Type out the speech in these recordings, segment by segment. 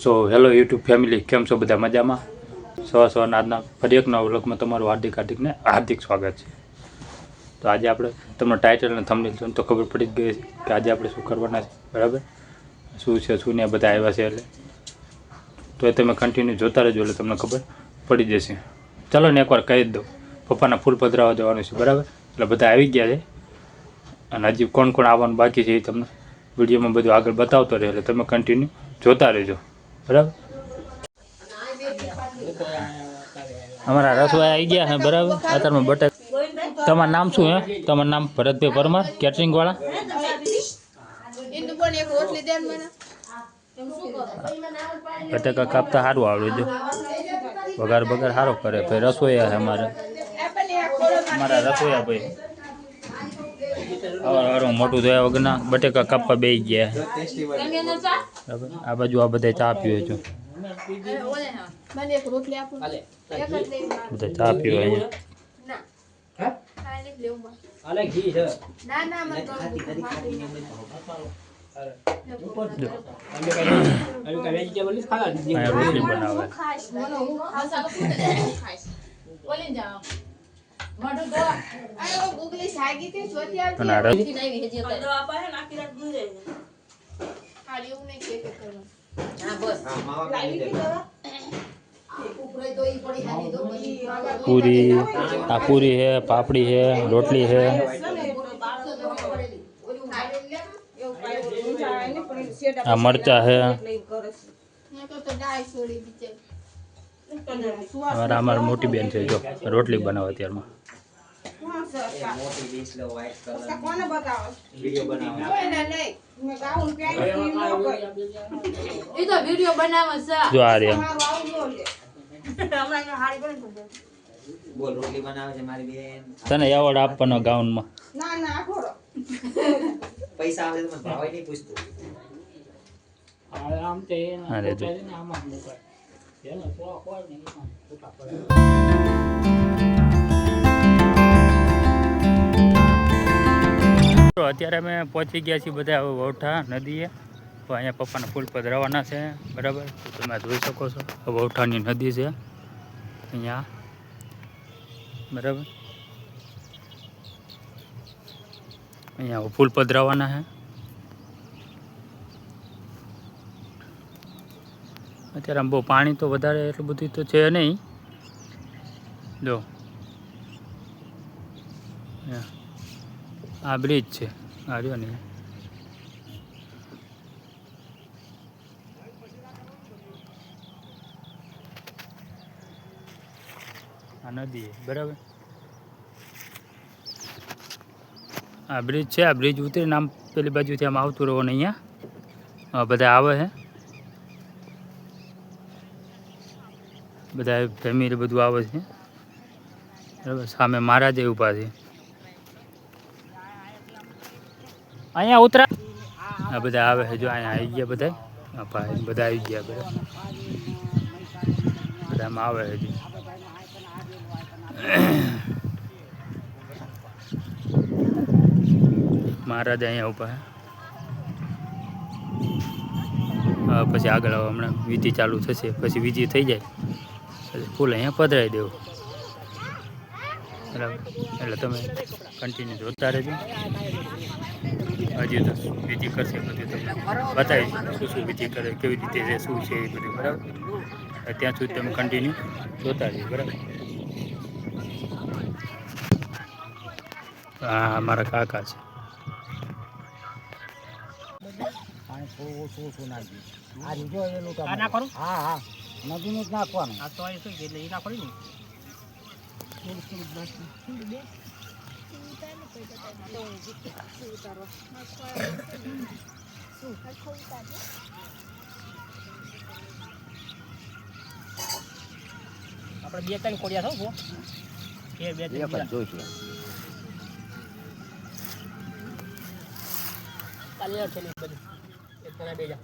So hello YouTube family, કેમ છો બધા? મજામાં? સવારના આજના ફરી એક નવા વ્લોગમાં તમારું હાર્દિક સ્વાગત છે. તો આજે આપણે તમને ટાઇટલ અને થંબનેલ જોઈને તો ખબર પડી જ ગઈ કે આજે આપણે શું કરવાના છે, બરાબર? શું છે શું નહીં બધા આવ્યા છે એટલે તો એ તમે કન્ટિન્યુ જોતા રહેજો એટલે તમને ખબર પડી જશે. ચાલો ને એકવાર કહી જ દો, પપ્પાના ફૂલ પધરાવવા જવાનું છે, બરાબર? એટલે બધા આવી ગયા છે અને હજી કોણ કોણ આવવાનું બાકી છે એ તમને વિડીયોમાં બધું આગળ બતાવતો રહે એટલે તમે કન્ટિન્યુ જોતા રહેજો, બરાબર? અમારા રસોઈ આવી ગયા હે, બરાબર? અત્યારમાં બટાકા. તમારું નામ શું હે? તમારું નામ ભરતભાઈ પરમાર, કેટરિંગ વાળા. બટાકા કાપતા સારું આવડે જો, વઘાર સારો કરે ભાઈ. રસોઈયા છે અમારા રસોઈયા ભાઈ. મોટું થયા વગરના બટેકા કાપવા બેસી ગયા, બરાબર? આ બાજુ આ બધા ચા પીવે છો, બધા ચા પીવે અહીંયા. રોટલી બનાવે. पूरी पूरी है, पापड़ी है, रोटली है. मरचा है. हमारा मोटी बहन है जो रोटली बनावा त्यार जो आ रही तने एवॉर्ड आपવાનો ગાઉન માં પૈસા આવે તો ભાવ નહીં પૂછતો. આમ તે અરે જો આમાં મુકાય એનો થોડો કોઈ નહીં ફૂટા પડે. તો અત્યારે અમે પહોંચી ગયા છીએ બધા વૌઠા નદીએ. તો અહીંયા પપ્પાના ફૂલ પધરાવાના છે, બરાબર? તો તમે જોઈ શકો છો વૌઠાની નદી છે અહીંયા, બરાબર? અહીંયા ફૂલ પધરાવાના છે. અત્યારે આમ બહુ પાણી તો વધારે એટલું બધું તો છે નહીં. જો આ બ્રિજ છે, આ રહ્યો ને. આ નદી, બરાબર? આ બ્રિજ છે. આ બ્રિજ ઉતરીને આમ પેલી બાજુથી આમ આવતું રહેવાનું. અહીંયા બધા આવે છે, બધા ફેમિલી બધું આવે છે, બરાબર? સામે મહારાજે ઊભા છે. અહીંયા ઉતરા આ બધા આવે છે જો. અહીંયા આવી ગયા બધા ભાઈ, બધા આવી ગયા, બરાબર? બધામાં આવે છે જો. મહારાજ અહીંયા ઊભા છે. પછી આગળ હમણાં વિધિ ચાલુ થશે, પછી વિધિ થઈ જાય એટલે ફૂલ અહીંયા પધરાવી દેવું, બરાબર? એટલે તમે કન્ટિન્યુ જોતા રહેજો. હજી તો વિધિ કરશે, બધું તમને બતાવી શું શું વિધિ કરે, કેવી રીતે છે, શું છે એ બધું, બરાબર? ત્યાં સુધી તમે કન્ટિન્યુ જોતા રહેજો, બરાબર? હા, મારા કાકા છે. થોડું ઓછું ઓછું નાખી. આ રીજો એનું કામ નાખવાનું. હા હા, નદીનું જ નાખવાનું. આ તો શું છે એટલે એ નાખવાનું ને. આપણે બે ત્રણ કોડિયા થો બે જોઈશું. કાલે છે ને બધું એક જણા બે જા.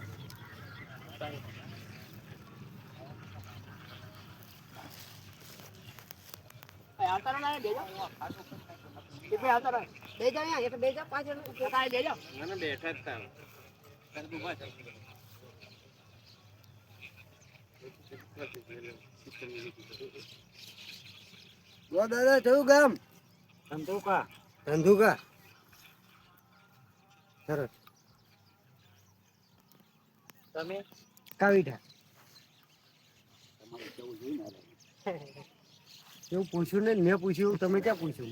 આવતા ના બે જા. कितने आता रहा ले जाओ यहां ये तो ले जाओ 5 जन काय ले जाओ ना ना बैठा था कर दूंगा चल દાદા કયું ગામ? ધંધુકા. સરસ. તમે કાવીઠા. એવું પૂછ્યું ને મેં પૂછ્યું તમે ક્યાં પૂછ્યું?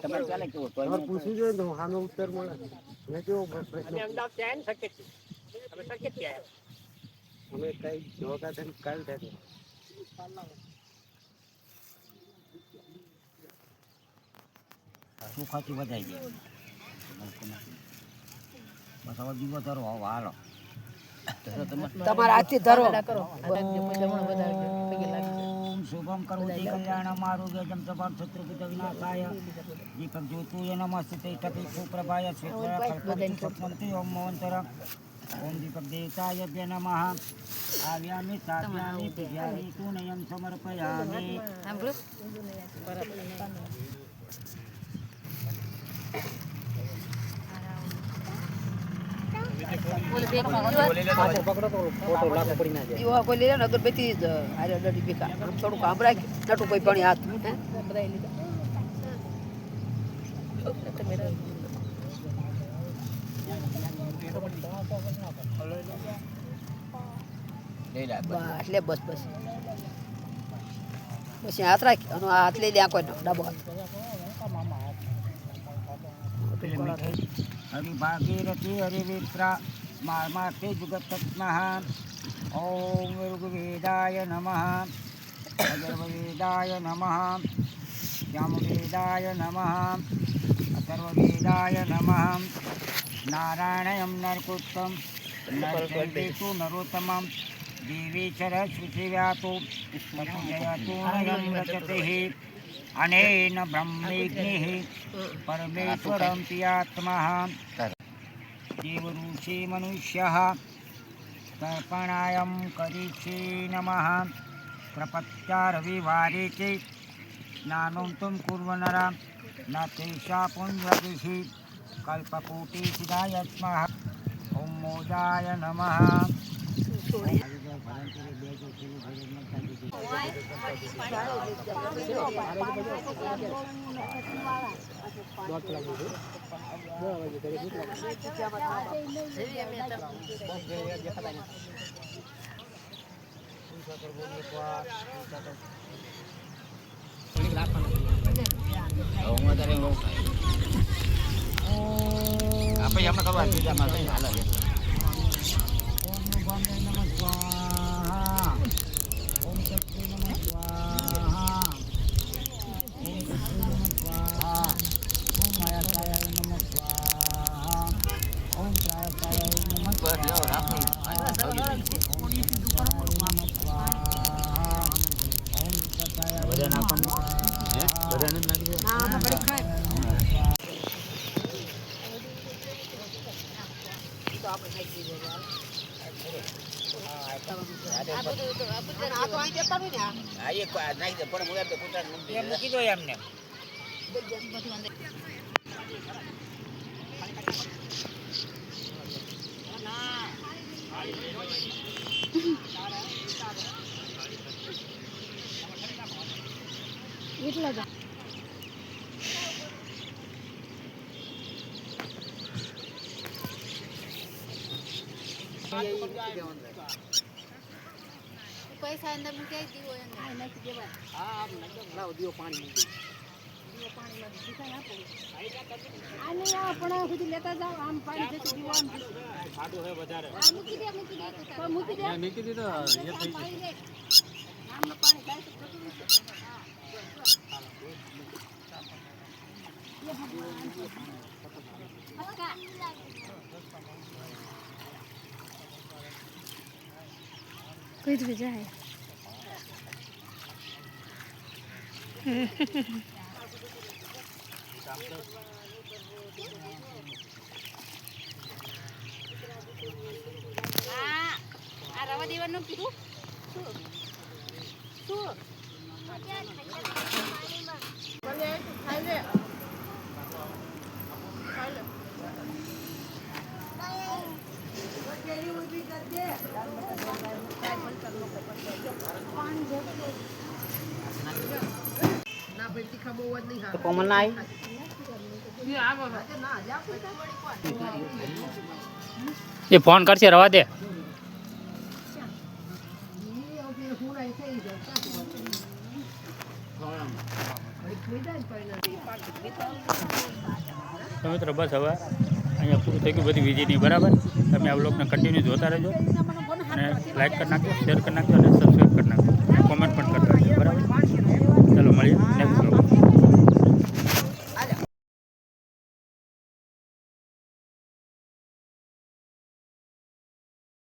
તમારે પૂછ્યું જોઈએ તો સામે ઉત્તર મળે. મેં કેવો પ્રશ્ન? અમે કઈ જોતા કાવીઠા. સુખાથી વધાઈ જાય બસ હવે દીવો ધરો હવે હાલો તમારા હાથથી ધરો ઓમ શુભમ કરોતિ કલ્યાણમ આરોગ્યમ સભામ શત્રુબુદ્ધ વિનાશાય દીપક જ્યોતિર્ય નમસ્તે તપે સુપ્રભાય સ્વેતવર કલ્પંતિ સ્વપ્નંતિ ઓમ મોહંતર ઓમ દીપક દેવતાય ભ્ય નમઃ આવ્યામિ સ્થાપ્યામિ પૂજ્યામિ તુનયં સમર્પયામિ અગરબત્તી થોડું કામ રાખ નટુભાઈ પણ હાથ એટલે બસ બસ પછી હાથ રાખ અને હાથ લઈ લે કોઈ ડાબો હાથ હરિ ભાગીરથી હરિવિપ્રા માર્માર્થે જુગતત્મઃ ઓમ ઋગ્વેદાય નમઃ અજર્વવેદાય નમઃ સામવેદાય નમઃ અથર્વવેદાય નમઃ નારાયણયં નરકુત્તમ નરચૈવેતુ નરોત્તમં દેવી સરસ્વતીવ્યાતો જયતુ નયં રચતિઃ અનેન બ્રહ્મૈગ્નિઃ પરમેશ્વરં પિયાત્મઃ દેવઋષિ મનુષ્યઃ તર્પણાયં કરીષે નમઃ પ્રપત્યારવિવારેકે સ્નાनं તું કુર્વનરા ન તેષા પુંજગિષિ કલ્પકોટિસિદાય સ્મઃ ઓમ મોદાય નમઃ apa yang nak kawan kita makan halal ya. Om Bande Namah Swaha. Om Shakti Namah Swaha. Om Shakti Namah Swaha. Om Maya Saya Namah Swaha. Om Praya Saya Namah Swaha. Om Sakaya. Badan apa ni? Badan ni lagi. ના બડી ખાય તો આપણે ખાઈ દીધો આ તો અહીં જતા હોય ને આ એક નાખી દે પણ મુલા તો કુટાર મૂકી દો એમને એટલા જ પૈસા અંદર મૂકી દીવો અંદર નાખી દેવા હા લાવ દીવો પાણી દીવો પાણી માં દીધા આપો આને આપણા સુધી લેતા જાવ આમ પાણી જશે દીવો આમ ખાડો હે વધારે આ મૂકી દે મૂકી દીધો એ થઈ ગયું આમ પાણી જાય તો થતું નથી કોઈ તો જાય આ રવા દેવાનું કીધું શું તો કોમન ના આવી એ ફોન કરશે રવા દે. તો મિત્રો બસ હવે અહીંયા પૂરું થઈ ગયું બધી વિઝિટની બરાબર. તમે આ બ્લોગને કન્ટિન્યુ જોતા રહેજો અને લાઈક કરી નાખજો, શેર કરી નાખજો અને સબસ્ક્રાઈબ